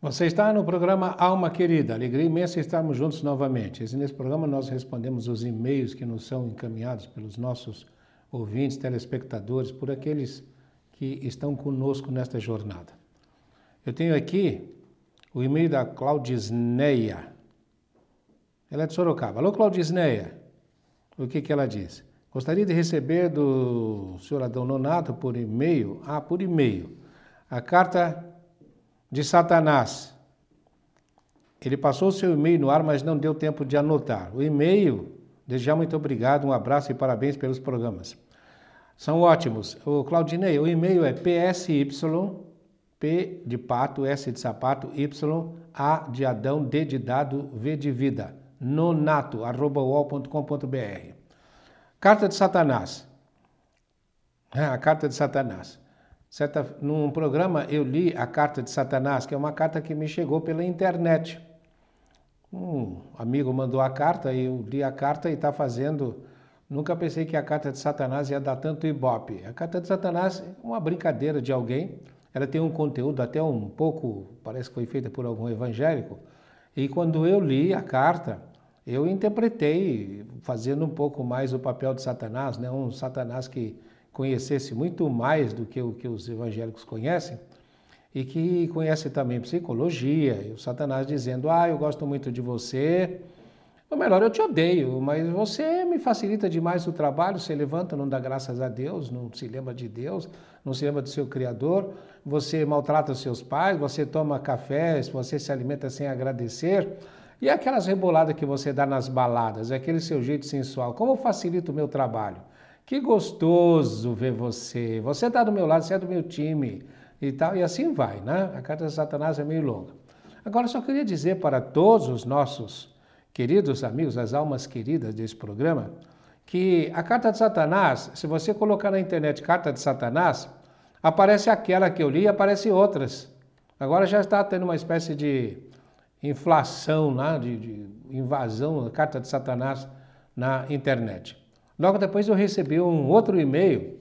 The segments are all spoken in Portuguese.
Você está no programa Alma Querida, alegria imensa estarmos juntos novamente. Nesse programa nós respondemos os e-mails que nos são encaminhados pelos nossos ouvintes, telespectadores, por aqueles que estão conosco nesta jornada. Eu tenho aqui o e-mail da Claudisneia. Ela é de Sorocaba. Alô, Claudisneia. O que ela diz? Gostaria de receber do senhor Adão Nonato por e-mail, a carta de Satanás. Ele passou o seu e-mail no ar, mas não deu tempo de anotar. O e-mail, desde já muito obrigado, um abraço e parabéns pelos programas. São ótimos. O Claudinei, o e-mail é PSY, P de pato, S de sapato, Y, A de Adão, D de dado, V de vida, nonato@uol.com.br. Carta de Satanás. A carta de Satanás. Num programa eu li a carta de Satanás, que é uma carta que me chegou pela internet. Um amigo mandou a carta e eu li a carta e está fazendo... Nunca pensei que a carta de Satanás ia dar tanto ibope. A carta de Satanás é uma brincadeira de alguém. Ela tem um conteúdo até um pouco, parece que foi feita por algum evangélico. E quando eu li a carta, eu interpretei, fazendo um pouco mais o papel de Satanás, né? Um Satanás que conhecesse muito mais do que o que os evangélicos conhecem e que conhece também psicologia, e o Satanás dizendo, eu gosto muito de você, ou melhor, eu te odeio, mas você me facilita demais o trabalho, você levanta, não dá graças a Deus, não se lembra de Deus, não se lembra do seu Criador, você maltrata os seus pais, você toma café, você se alimenta sem agradecer, e aquelas reboladas que você dá nas baladas, aquele seu jeito sensual, como facilita o meu trabalho? Que gostoso ver você, você está do meu lado, você é do meu time e tal, e assim vai, né? A carta de Satanás é meio longa. Agora, só queria dizer para todos os nossos queridos amigos, as almas queridas desse programa, que a carta de Satanás, se você colocar na internet carta de Satanás, aparece aquela que eu li e aparecem outras. Agora já está tendo uma espécie de inflação, né? de invasão da carta de Satanás na internet. Logo depois eu recebi um outro e-mail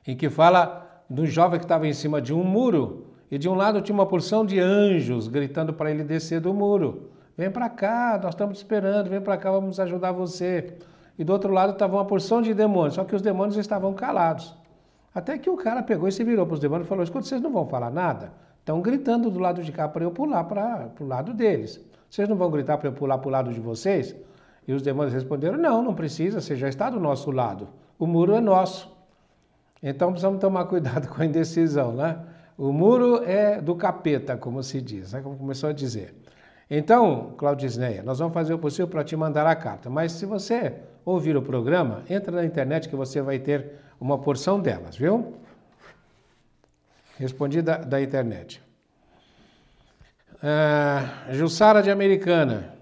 em que fala do jovem que estava em cima de um muro e de um lado tinha uma porção de anjos gritando para ele descer do muro. Vem para cá, nós estamos te esperando, vem para cá, vamos ajudar você. E do outro lado estava uma porção de demônios, só que os demônios estavam calados. Até que o cara pegou e se virou para os demônios e falou, escuta, vocês não vão falar nada? Estão gritando do lado de cá para eu pular para o lado deles. Vocês não vão gritar para eu pular para o lado de vocês? E os demônios responderam, não precisa, você já está do nosso lado. O muro é nosso. Então precisamos tomar cuidado com a indecisão, né? O muro é do capeta, como se diz, né? Como começou a dizer. Então, Claudisneia, nós vamos fazer o possível para te mandar a carta. Mas se você ouvir o programa, entra na internet que você vai ter uma porção delas, viu? Respondi da internet. Jussara de Americana.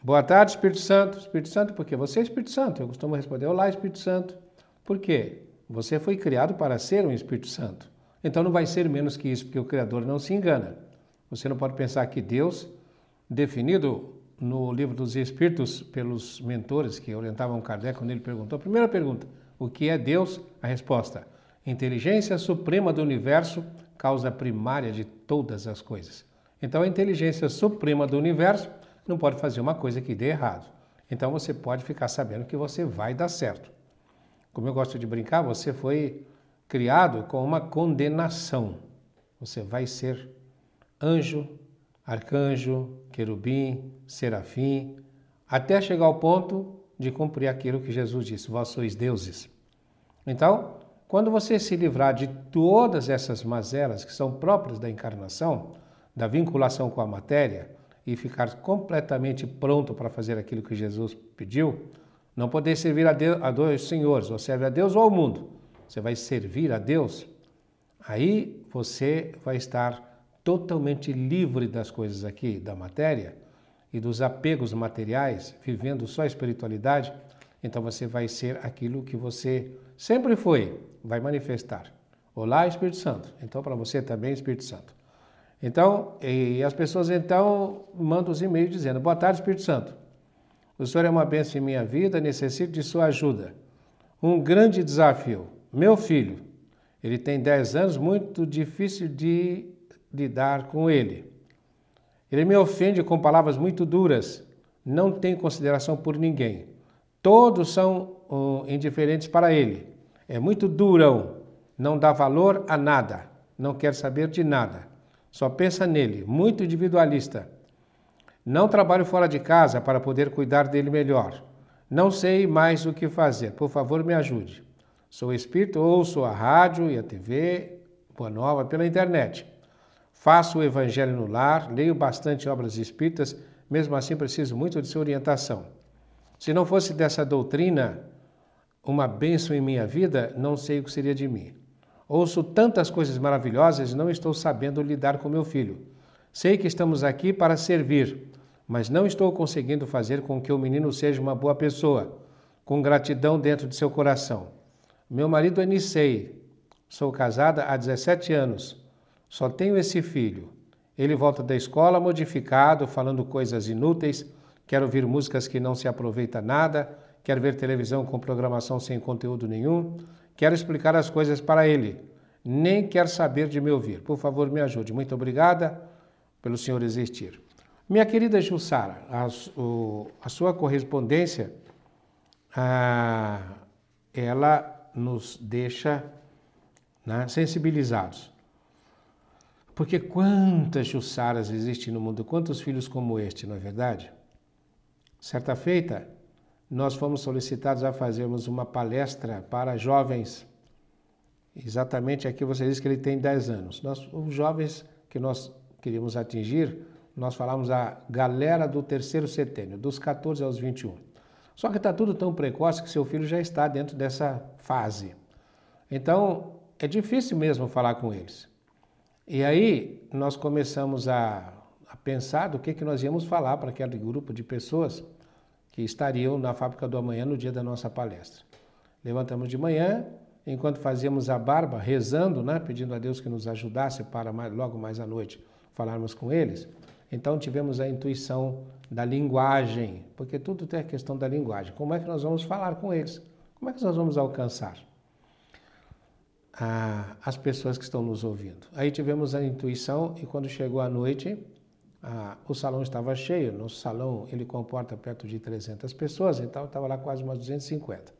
Boa tarde, Espírito Santo. Espírito Santo, por quê? Você é Espírito Santo. Eu costumo responder, olá, Espírito Santo. Por quê? Você foi criado para ser um Espírito Santo. Então não vai ser menos que isso, porque o Criador não se engana. Você não pode pensar que Deus, definido no livro dos Espíritos pelos mentores que orientavam Kardec, quando ele perguntou, a primeira pergunta, o que é Deus? A resposta, inteligência suprema do universo, causa primária de todas as coisas. Então a inteligência suprema do universo não pode fazer uma coisa que dê errado. Então você pode ficar sabendo que você vai dar certo. Como eu gosto de brincar, você foi criado com uma condenação. Você vai ser anjo, arcanjo, querubim, serafim, até chegar ao ponto de cumprir aquilo que Jesus disse, vós sois deuses. Então, quando você se livrar de todas essas mazelas que são próprias da encarnação, da vinculação com a matéria, e ficar completamente pronto para fazer aquilo que Jesus pediu, não poder servir a dois senhores, ou serve a Deus ou ao mundo. Você vai servir a Deus, aí você vai estar totalmente livre das coisas aqui, da matéria e dos apegos materiais, vivendo só a espiritualidade, então você vai ser aquilo que você sempre foi, vai manifestar. Olá, Espírito Santo. Então, para você também, Espírito Santo. Então, e as pessoas então mandam os e-mails dizendo, boa tarde, Espírito Santo. O Senhor é uma bênção em minha vida, necessito de sua ajuda. Um grande desafio. Meu filho, ele tem 10 anos, muito difícil de lidar com ele. Ele me ofende com palavras muito duras, não tem consideração por ninguém. Todos são indiferentes para ele. É muito durão, não dá valor a nada, não quer saber de nada. Só pensa nele, muito individualista. Não trabalho fora de casa para poder cuidar dele melhor. Não sei mais o que fazer, por favor me ajude. Sou espírito, ouço a rádio e a TV, Boa Nova, pela internet. Faço o evangelho no lar, leio bastante obras espíritas, mesmo assim preciso muito de sua orientação. Se não fosse dessa doutrina uma bênção em minha vida, não sei o que seria de mim. Ouço tantas coisas maravilhosas e não estou sabendo lidar com meu filho. Sei que estamos aqui para servir, mas não estou conseguindo fazer com que o menino seja uma boa pessoa, com gratidão dentro de seu coração. Meu marido é Nicei, sou casada há 17 anos, só tenho esse filho. Ele volta da escola modificado, falando coisas inúteis, quer ouvir músicas que não se aproveita nada, quer ver televisão com programação sem conteúdo nenhum, quero explicar as coisas para ele, nem quer saber de me ouvir. Por favor, me ajude. Muito obrigada pelo senhor existir. Minha querida Jussara, a sua correspondência, ela nos deixa, né, sensibilizados. Porque quantas Jussaras existem no mundo, quantos filhos como este, não é verdade? Certa feita, nós fomos solicitados a fazermos uma palestra para jovens. Exatamente aqui você diz que ele tem 10 anos. Os jovens que nós queríamos atingir, nós falamos a galera do terceiro setênio, dos 14 aos 21. Só que está tudo tão precoce que seu filho já está dentro dessa fase. Então, é difícil mesmo falar com eles. E aí, nós começamos a pensar do que nós íamos falar para aquele grupo de pessoas que estariam na Fábrica do Amanhã no dia da nossa palestra. Levantamos de manhã, enquanto fazíamos a barba, rezando, né, pedindo a Deus que nos ajudasse para logo mais à noite falarmos com eles. Então tivemos a intuição da linguagem, porque tudo tem a questão da linguagem. Como é que nós vamos falar com eles? Como é que nós vamos alcançar as pessoas que estão nos ouvindo? Aí tivemos a intuição e quando chegou a noite, o salão estava cheio. Nosso salão, ele comporta perto de 300 pessoas, então estava lá quase umas 250.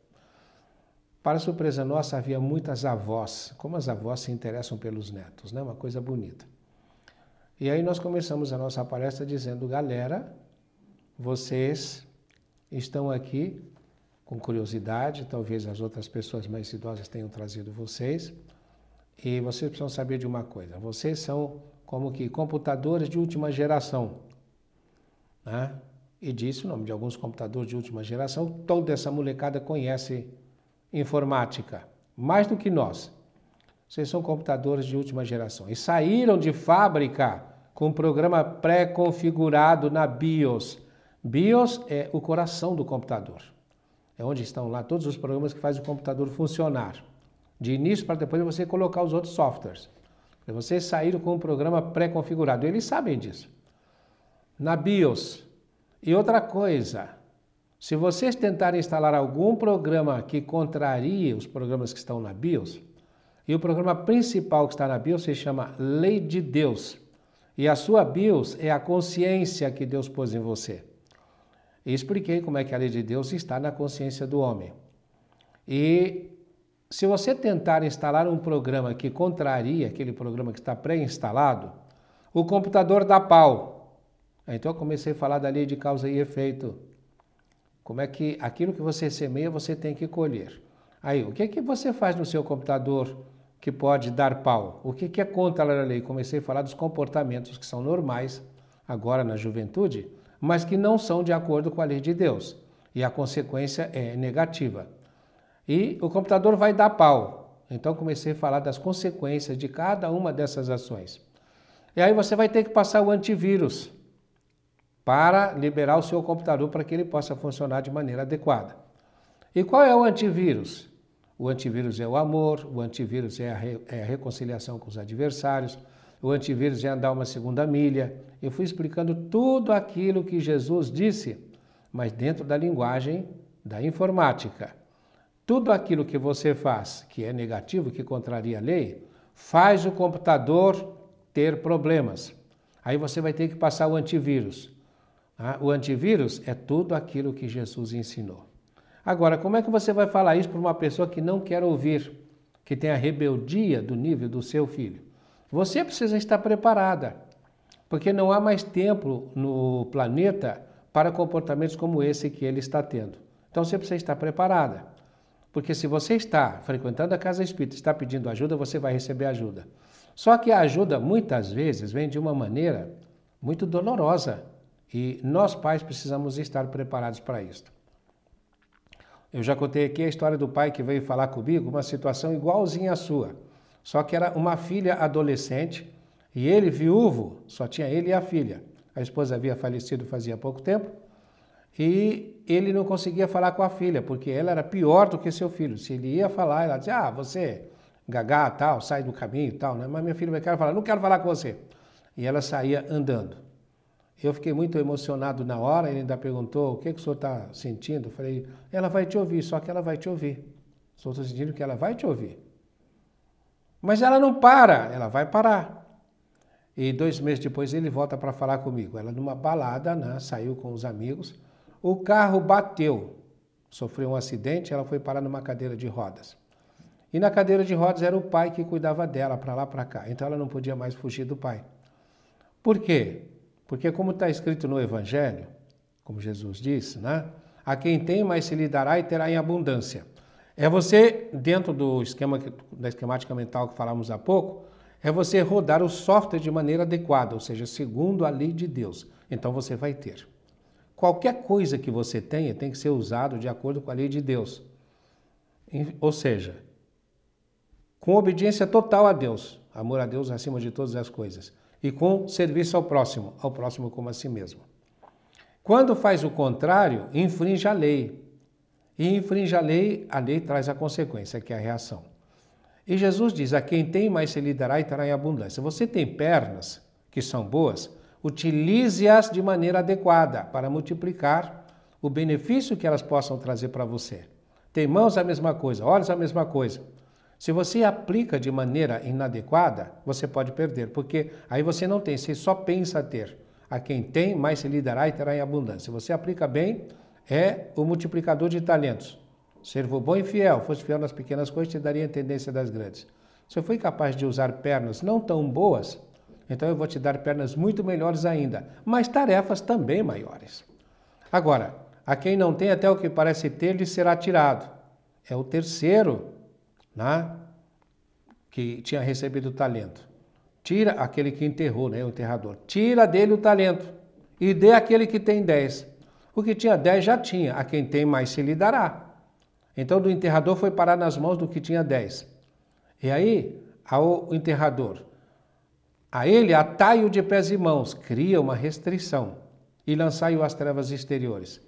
Para surpresa nossa, havia muitas avós, como as avós se interessam pelos netos, né? Uma coisa bonita. E aí nós começamos a nossa palestra dizendo, galera, vocês estão aqui com curiosidade, talvez as outras pessoas mais idosas tenham trazido vocês, e vocês precisam saber de uma coisa, vocês são como que computadores de última geração, né? E disse o nome de alguns computadores de última geração, toda essa molecada conhece informática, mais do que nós. Vocês são computadores de última geração e saíram de fábrica com um programa pré-configurado na BIOS. BIOS é o coração do computador. É onde estão lá todos os programas que fazem o computador funcionar. De início para depois você colocar os outros softwares. Vocês saíram com um programa pré-configurado. Eles sabem disso. Na BIOS. E outra coisa, se vocês tentarem instalar algum programa que contrarie os programas que estão na BIOS, e o programa principal que está na BIOS se chama Lei de Deus. E a sua BIOS é a consciência que Deus pôs em você. E expliquei como é que a lei de Deus está na consciência do homem. E se você tentar instalar um programa que contraria aquele programa que está pré-instalado, o computador dá pau. Então eu comecei a falar da lei de causa e efeito. Como é que aquilo que você semeia, você tem que colher. Aí, o que é que você faz no seu computador que pode dar pau? O que é contra a lei? Comecei a falar dos comportamentos que são normais agora na juventude, mas que não são de acordo com a lei de Deus. E a consequência é negativa. E o computador vai dar pau. Então comecei a falar das consequências de cada uma dessas ações. E aí você vai ter que passar o antivírus para liberar o seu computador para que ele possa funcionar de maneira adequada. E qual é o antivírus? O antivírus é o amor, o antivírus é a reconciliação com os adversários, o antivírus é andar uma segunda milha. Eu fui explicando tudo aquilo que Jesus disse, mas dentro da linguagem da informática. Tudo aquilo que você faz, que é negativo, que contraria a lei, faz o computador ter problemas. Aí você vai ter que passar o antivírus. O antivírus é tudo aquilo que Jesus ensinou. Agora, como é que você vai falar isso para uma pessoa que não quer ouvir, que tem a rebeldia do nível do seu filho? Você precisa estar preparada, porque não há mais tempo no planeta para comportamentos como esse que ele está tendo. Então você precisa estar preparada, porque se você está frequentando a casa espírita, está pedindo ajuda, você vai receber ajuda. Só que a ajuda muitas vezes vem de uma maneira muito dolorosa e nós pais precisamos estar preparados para isso. Eu já contei aqui a história do pai que veio falar comigo, uma situação igualzinha à sua, só que era uma filha adolescente e ele, viúvo, só tinha ele e a filha. A esposa havia falecido fazia pouco tempo e ele não conseguia falar com a filha, porque ela era pior do que seu filho. Se ele ia falar, ela dizia, você, gagá, tal, sai do caminho e tal, né? Mas minha filha vai querer falar, não quero falar com você. E ela saía andando. Eu fiquei muito emocionado na hora, ele ainda perguntou, o que o senhor está sentindo? Eu falei, ela vai te ouvir, só que ela vai te ouvir. Só estou sentindo que ela vai te ouvir. Mas ela não para, ela vai parar. E 2 meses depois ele volta para falar comigo. Ela numa balada, né, saiu com os amigos, o carro bateu, sofreu um acidente, ela foi parar numa cadeira de rodas. E na cadeira de rodas era o pai que cuidava dela, para lá, para cá. Então ela não podia mais fugir do pai. Por quê? Porque como está escrito no Evangelho, como Jesus disse, né? A quem tem mais se lhe dará e terá em abundância. É você, dentro do esquema, da esquemática mental que falamos há pouco, é você rodar o software de maneira adequada, ou seja, segundo a lei de Deus. Então você vai ter. Qualquer coisa que você tenha tem que ser usado de acordo com a lei de Deus. Ou seja, com obediência total a Deus, amor a Deus acima de todas as coisas. E com serviço ao próximo como a si mesmo. Quando faz o contrário, infringe a lei. E infringe a lei traz a consequência, que é a reação. E Jesus diz, a quem tem mais se lhe dará e terá em abundância. Você tem pernas que são boas, utilize-as de maneira adequada para multiplicar o benefício que elas possam trazer para você. Tem mãos, a mesma coisa, olhos, a mesma coisa. Se você aplica de maneira inadequada, você pode perder, porque aí você não tem, você só pensa ter. A quem tem, mais se lhe dará e terá em abundância. Se você aplica bem, é o multiplicador de talentos. Servo bom e fiel, fosse fiel nas pequenas coisas, te daria a tendência das grandes. Se eu fui capaz de usar pernas não tão boas, então eu vou te dar pernas muito melhores ainda, mas tarefas também maiores. Agora, a quem não tem, até o que parece ter, lhe será tirado. É o terceiro, né, que tinha recebido o talento. Tira aquele que enterrou, né, o enterrador. Tira dele o talento e dê àquele que tem 10. O que tinha 10 já tinha, a quem tem mais se lhe dará. Então do enterrador foi parar nas mãos do que tinha 10. E aí, ao enterrador, a ele atai-o de pés e mãos, cria uma restrição e lançai-o às trevas exteriores,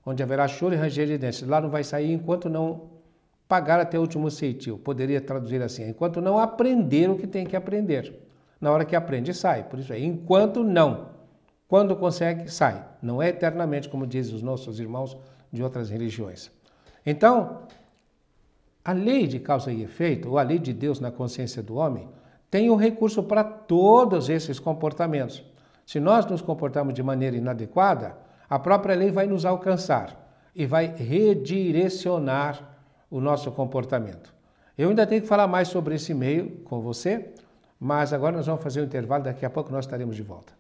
onde haverá choro e ranger de dentes. Lá não vai sair enquanto não pagar até o último ceitil. Poderia traduzir assim, enquanto não aprender o que tem que aprender. Na hora que aprende, sai. Por isso é, enquanto não. Quando consegue, sai. Não é eternamente, como dizem os nossos irmãos de outras religiões. Então, a lei de causa e efeito, ou a lei de Deus na consciência do homem, tem um recurso para todos esses comportamentos. Se nós nos comportarmos de maneira inadequada, a própria lei vai nos alcançar e vai redirecionar o nosso comportamento. Eu ainda tenho que falar mais sobre esse meio com você, mas agora nós vamos fazer um intervalo, daqui a pouco nós estaremos de volta.